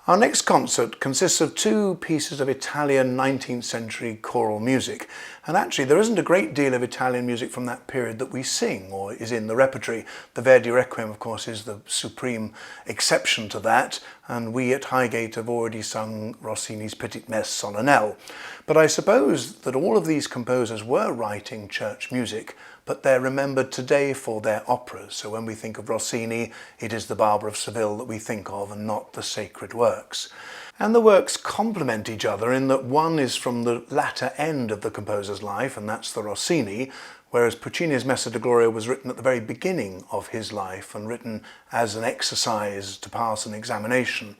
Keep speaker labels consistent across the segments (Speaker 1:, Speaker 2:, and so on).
Speaker 1: Our next concert consists of two pieces of Italian 19th century choral music, and actually there isn't a great deal of Italian music from that period that we sing or is in the repertory. The Verdi Requiem, of course, is the supreme exception to that, and we at Highgate have already sung Rossini's Petite Messe Solennelle. But I suppose that all of these composers were writing church music, but they're remembered today for their operas. So when we think of Rossini, it is the Barber of Seville that we think of and not the sacred works. And the works complement each other in that one is from the latter end of the composer's life, and that's the Rossini, whereas Puccini's Messa di Gloria was written at the very beginning of his life and written as an exercise to pass an examination.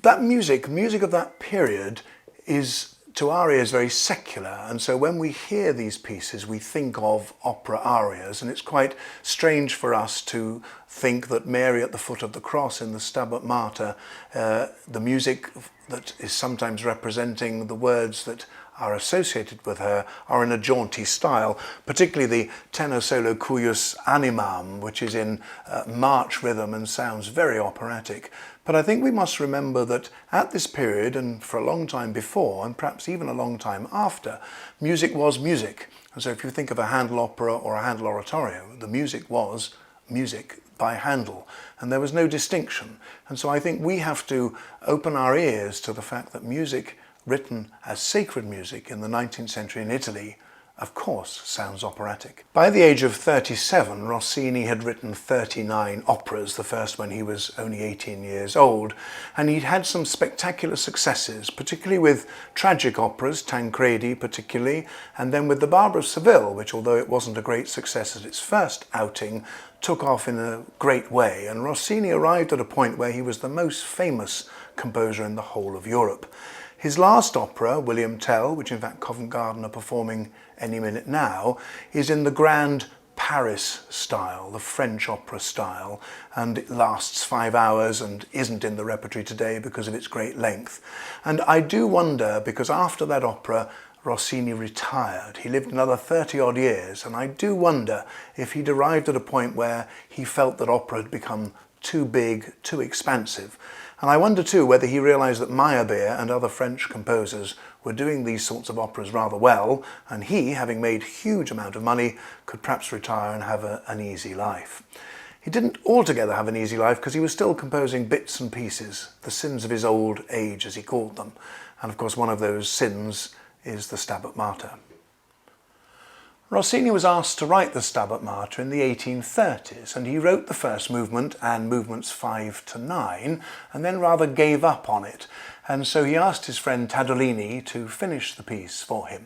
Speaker 1: That music of that period is, to our ears, very secular, and so when we hear these pieces we think of opera arias, and it's quite strange for us to think that Mary at the foot of the cross in the Stabat Mater, the music that is sometimes representing the words that are associated with her are in a jaunty style, particularly the tenor solo cuius animam, which is in march rhythm and sounds very operatic. But I think we must remember that at this period, and for a long time before, and perhaps even a long time after, music was music. And so if you think of a Handel opera or a Handel oratorio, the music was music by Handel, and there was no distinction. And so I think we have to open our ears to the fact that music written as sacred music in the 19th century in Italy, of course, sounds operatic. By the age of 37, Rossini had written 39 operas, the first when he was only 18 years old, and he'd had some spectacular successes, particularly with tragic operas, Tancredi particularly, and then with the Barber of Seville, which, although it wasn't a great success at its first outing, took off in a great way, and Rossini arrived at a point where he was the most famous composer in the whole of Europe. His last opera, William Tell, which in fact Covent Garden are performing any minute now, is in the grand Paris style, the French opera style, and it lasts 5 hours and isn't in the repertory today because of its great length. And I do wonder, because after that opera Rossini retired, he lived another 30 odd years, and I do wonder if he'd arrived at a point where he felt that opera had become too big, too expansive. And I wonder too whether he realised that Meyerbeer and other French composers were doing these sorts of operas rather well, and he, having made a huge amount of money, could perhaps retire and have an easy life. He didn't altogether have an easy life because he was still composing bits and pieces, the sins of his old age as he called them. And of course one of those sins is the Stabat Mater. Rossini was asked to write the Stabat Mater in the 1830s, and he wrote the first movement and movements 5 to 9, and then rather gave up on it. And so he asked his friend Tadolini to finish the piece for him.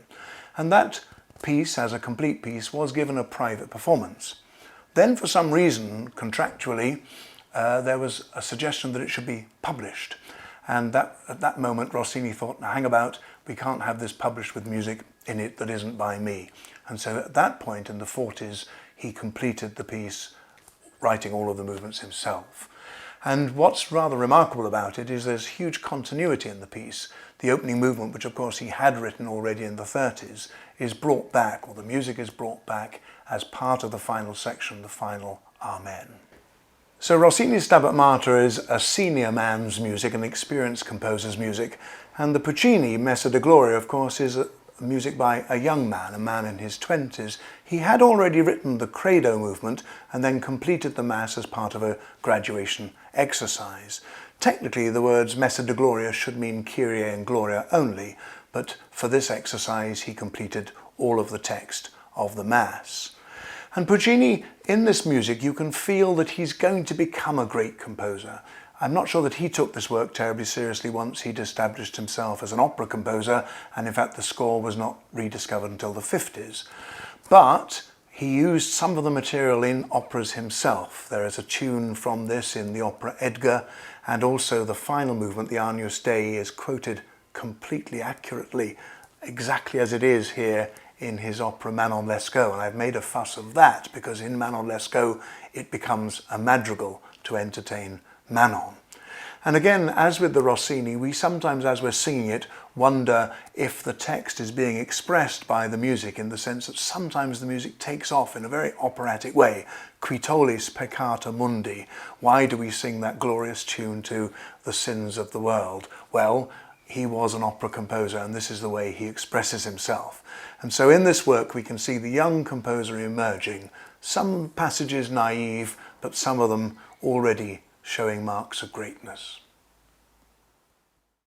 Speaker 1: And that piece, as a complete piece, was given a private performance. Then, for some reason, contractually, there was a suggestion that it should be published. And at that moment, Rossini thought, now hang about, we can't have this published with music in it that isn't by me. And so at that point in the 40s, he completed the piece, writing all of the movements himself. And what's rather remarkable about it is there's huge continuity in the piece. The opening movement, which of course he had written already in the 30s, is brought back, or the music is brought back as part of the final section, the final Amen. So Rossini's Stabat Mater is a senior man's music, an experienced composer's music, and the Puccini Messa di Gloria, of course, is music by a young man, a man in his 20s. He had already written the Credo movement and then completed the Mass as part of a graduation exercise. Technically, the words Messa di Gloria should mean Kyrie and Gloria only, but for this exercise he completed all of the text of the Mass. And Puccini, in this music, you can feel that he's going to become a great composer. I'm not sure that he took this work terribly seriously once he'd established himself as an opera composer, and in fact the score was not rediscovered until the 50s. But he used some of the material in operas himself. There is a tune from this in the opera Edgar, and also the final movement, the Agnus Dei, is quoted completely accurately, exactly as it is here in his opera Manon Lescaut. And I've made a fuss of that because in Manon Lescaut it becomes a madrigal to entertain Manon. And again, as with the Rossini, we sometimes, as we're singing it, wonder if the text is being expressed by the music, in the sense that sometimes the music takes off in a very operatic way. Qui tollis peccata mundi. Why do we sing that glorious tune to the sins of the world? Well, he was an opera composer, and this is the way he expresses himself. And so in this work we can see the young composer emerging, some passages naive, but some of them already showing marks of greatness.